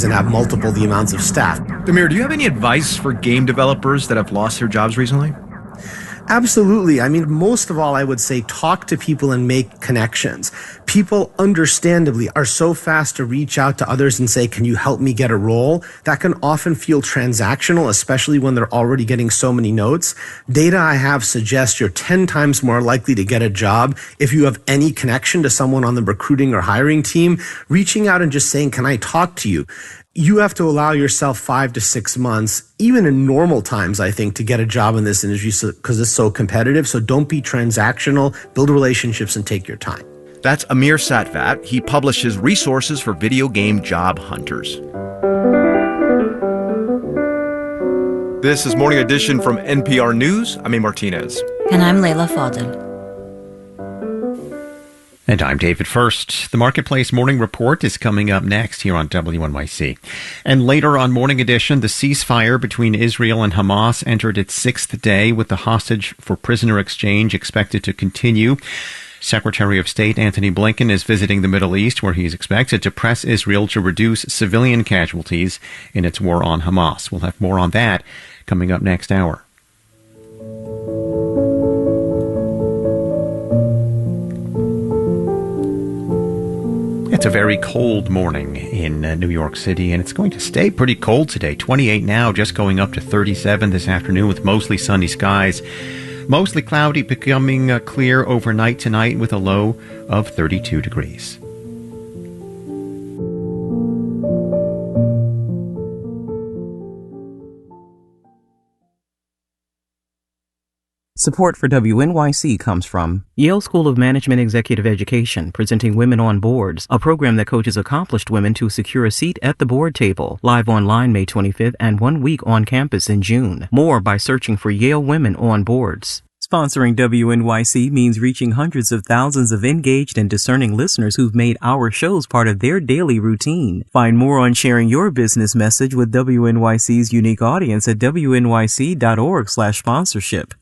and have multiple the amounts of staff. Amir, do you have any advice for game developers that have lost their jobs recently? Absolutely. I mean, most of all, I would say talk to people and make connections. People, understandably, are so fast to reach out to others and say, can you help me get a role? That can often feel transactional, especially when they're already getting so many notes. Data I have suggests you're 10 times more likely to get a job if you have any connection to someone on the recruiting or hiring team. Reaching out and just saying, can I talk to you? You have to allow yourself 5 to 6 months, even in normal times, I think, to get a job in this industry because it's so competitive. So don't be transactional, build relationships, and take your time. That's Amir Satvat. He publishes resources for video game job hunters. This is Morning Edition from NPR News. I'm A. Martinez. And I'm Leila Fadel. And I'm David First. The Marketplace Morning Report is coming up next here on WNYC. And later on Morning Edition, the ceasefire between Israel and Hamas entered its 6th day with the hostage for prisoner exchange expected to continue. Secretary of State Antony Blinken is visiting the Middle East, where he's expected to press Israel to reduce civilian casualties in its war on Hamas. We'll have more on that coming up next hour. It's a very cold morning in New York City, and it's going to stay pretty cold today. 28 now, just going up to 37 this afternoon with mostly sunny skies. Mostly cloudy, becoming clear overnight tonight with a low of 32 degrees. Support for WNYC comes from Yale School of Management Executive Education, presenting Women on Boards, a program that coaches accomplished women to secure a seat at the board table. Live online May 25th and 1 week on campus in June. More by searching for Yale Women on Boards. Sponsoring WNYC means reaching hundreds of thousands of engaged and discerning listeners who've made our shows part of their daily routine. Find more on sharing your business message with WNYC's unique audience at wnyc.org/sponsorship.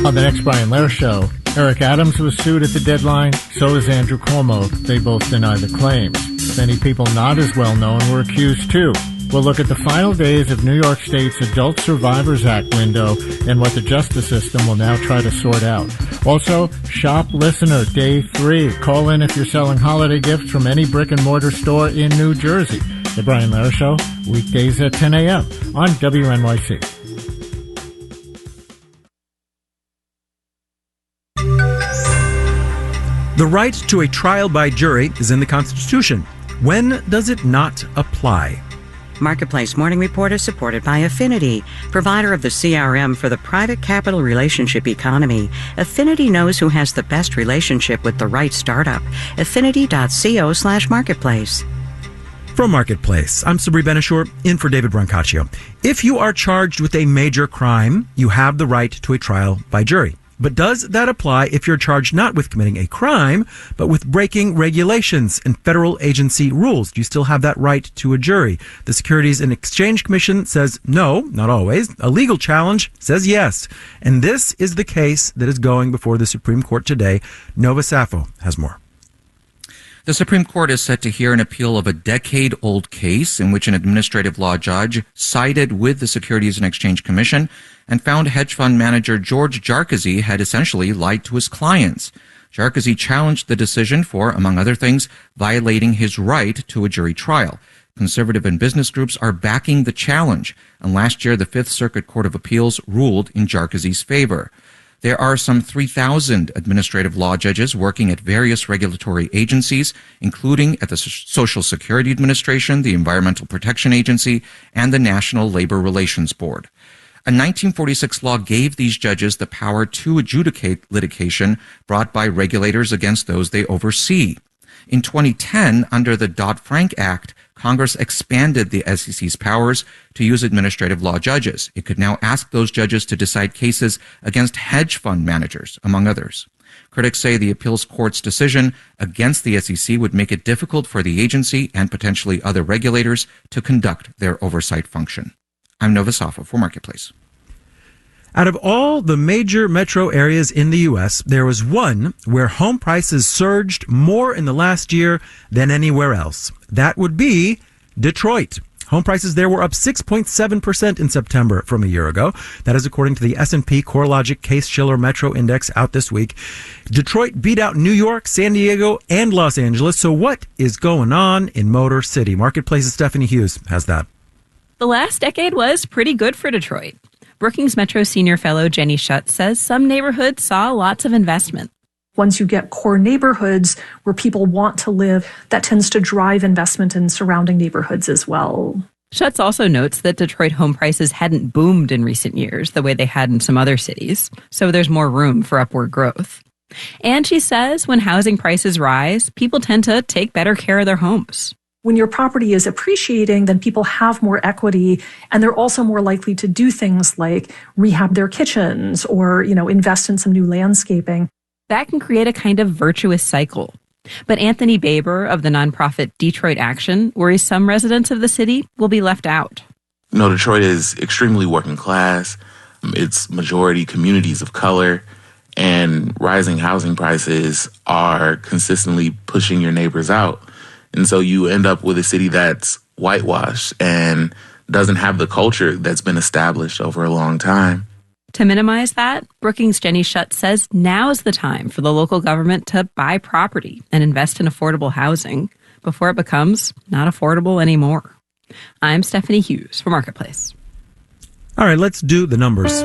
On the next Brian Lehrer Show, Eric Adams was sued at the deadline, so is Andrew Cuomo. They both deny the claims. Many people not as well known were accused too. We'll look at the final days of New York State's Adult Survivors Act window and what the justice system will now try to sort out. Also, Shop Listener Day 3. Call in if you're selling holiday gifts from any brick-and-mortar store in New Jersey. The Brian Lehrer Show, weekdays at 10 a.m. on WNYC. The right to a trial by jury is in the Constitution. When does it not apply? Marketplace Morning Report is supported by Affinity, provider of the CRM for the private capital relationship economy. Affinity knows who has the best relationship with the right startup. Affinity.co/marketplace. From Marketplace, I'm Sabri Benishore, in for David Brancaccio. If you are charged with a major crime, you have the right to a trial by jury. But does that apply if you're charged not with committing a crime, but with breaking regulations and federal agency rules? Do you still have that right to a jury? The Securities and Exchange Commission says no, not always. A legal challenge says yes. And this is the case that is going before the Supreme Court today. Nova Safo has more. The Supreme Court is set to hear an appeal of a decade-old case in which an administrative law judge sided with the Securities and Exchange Commission and found hedge fund manager George Jarkozy had essentially lied to his clients. Jarkozy challenged the decision for, among other things, violating his right to a jury trial. Conservative and business groups are backing the challenge, and last year the Fifth Circuit Court of Appeals ruled in Jarkozy's favor. There are some 3,000 administrative law judges working at various regulatory agencies, including at the Social Security Administration, the Environmental Protection Agency, and the National Labor Relations Board. A 1946 law gave these judges the power to adjudicate litigation brought by regulators against those they oversee. In 2010, under the Dodd-Frank Act, Congress expanded the SEC's powers to use administrative law judges. It could now ask those judges to decide cases against hedge fund managers, among others. Critics say the appeals court's decision against the SEC would make it difficult for the agency and potentially other regulators to conduct their oversight function. I'm Nova Safo for Marketplace. Out of all the major metro areas in the U.S., there was one where home prices surged more in the last year than anywhere else. That would be Detroit. Home prices there were up 6.7% in September from a year ago. That is according to the S&P CoreLogic Case-Shiller Metro Index out this week. Detroit beat out New York, San Diego, and Los Angeles. So what is going on in Motor City? Marketplace's Stephanie Hughes has that. The last decade was pretty good for Detroit. Brookings Metro Senior Fellow Jenny Schutt says some neighborhoods saw lots of investment. Once you get core neighborhoods where people want to live, that tends to drive investment in surrounding neighborhoods as well. Schutz also notes that Detroit home prices hadn't boomed in recent years the way they had in some other cities, so there's more room for upward growth. And she says when housing prices rise, people tend to take better care of their homes. When your property is appreciating, then people have more equity, and they're also more likely to do things like rehab their kitchens or, invest in some new landscaping. That can create a kind of virtuous cycle. But Anthony Baber of the nonprofit Detroit Action worries some residents of the city will be left out. Detroit is extremely working class. It's majority communities of color, and rising housing prices are consistently pushing your neighbors out. And so you end up with a city that's whitewashed and doesn't have the culture that's been established over a long time. To minimize that, Brookings Jenny Schutt says now is the time for the local government to buy property and invest in affordable housing before it becomes not affordable anymore. I'm Stephanie Hughes for Marketplace. All right, let's do the numbers.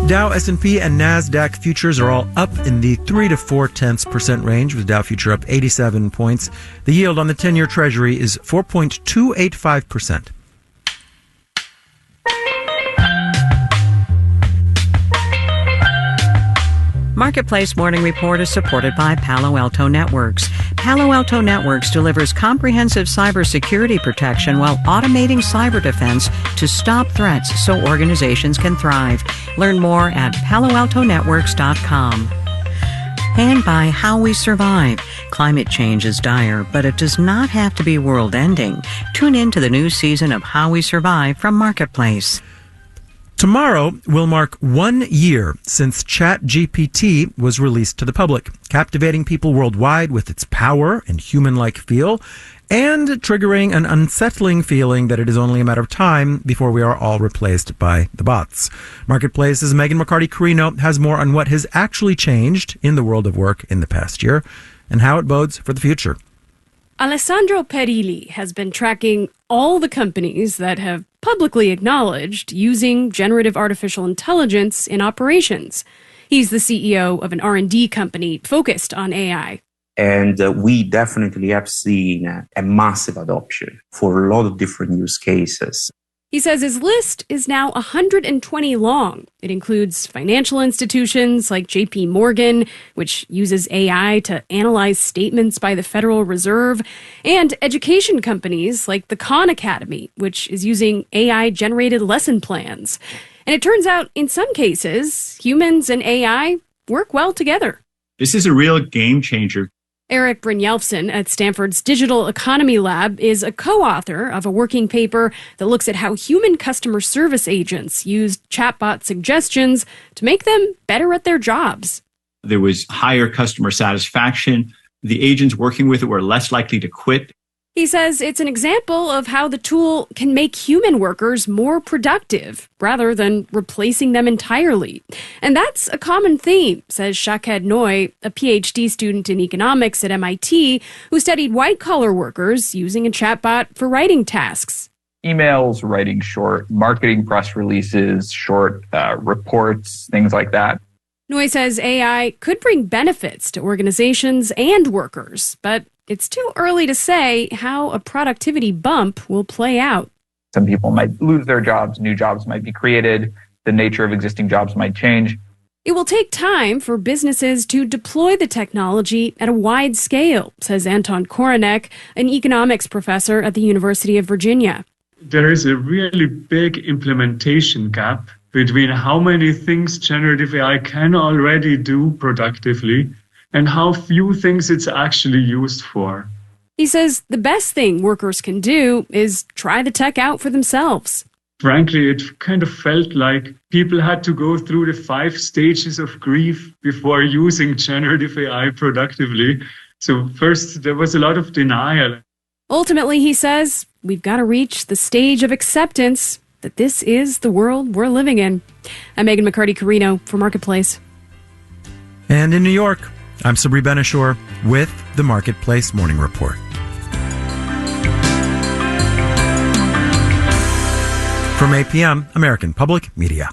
Dow, S&P, and NASDAQ futures are all up in the 3 to 4% range, with Dow future up 87 points. The yield on the 10-year Treasury is 4.285%. Marketplace Morning Report is supported by Palo Alto Networks. Palo Alto Networks delivers comprehensive cybersecurity protection while automating cyber defense to stop threats so organizations can thrive. Learn more at paloaltonetworks.com. And by How We Survive. Climate change is dire, but it does not have to be world-ending. Tune in to the new season of How We Survive from Marketplace. Tomorrow will mark 1 year since ChatGPT was released to the public, captivating people worldwide with its power and human-like feel, and triggering an unsettling feeling that it is only a matter of time before we are all replaced by the bots. Marketplace's Megan McCarty-Carino has more on what has actually changed in the world of work in the past year and how it bodes for the future. Alessandro Perilli has been tracking all the companies that have publicly acknowledged using generative artificial intelligence in operations. He's the CEO of an R&D company focused on AI. And we definitely have seen a massive adoption for a lot of different use cases. He says his list is now 120 long. It includes financial institutions like JP Morgan, which uses AI to analyze statements by the Federal Reserve, and education companies like the Khan Academy, which is using AI-generated lesson plans. And it turns out, in some cases, humans and AI work well together. This is a real game changer. Eric Brynjolfsson at Stanford's Digital Economy Lab is a co-author of a working paper that looks at how human customer service agents used chatbot suggestions to make them better at their jobs. There was higher customer satisfaction. The agents working with it were less likely to quit. He says it's an example of how the tool can make human workers more productive rather than replacing them entirely. And that's a common theme, says Shaked Noy, a PhD student in economics at MIT, who studied white-collar workers using a chatbot for writing tasks. Emails, writing short marketing press releases, short reports, things like that. Noy says AI could bring benefits to organizations and workers, but it's too early to say how a productivity bump will play out. Some people might lose their jobs, new jobs might be created, the nature of existing jobs might change. It will take time for businesses to deploy the technology at a wide scale, says Anton Koronek, an economics professor at the University of Virginia. There is a really big implementation gap between how many things generative AI can already do productively and how few things it's actually used for. He says the best thing workers can do is try the tech out for themselves. Frankly, it kind of felt like people had to go through the 5 stages of grief before using generative AI productively. So first, there was a lot of denial. Ultimately, he says, we've got to reach the stage of acceptance that this is the world we're living in. I'm Megan McCarty-Carino for Marketplace. And in New York, I'm Sabri Benishore with the Marketplace Morning Report. From 8 p.m., American Public Media.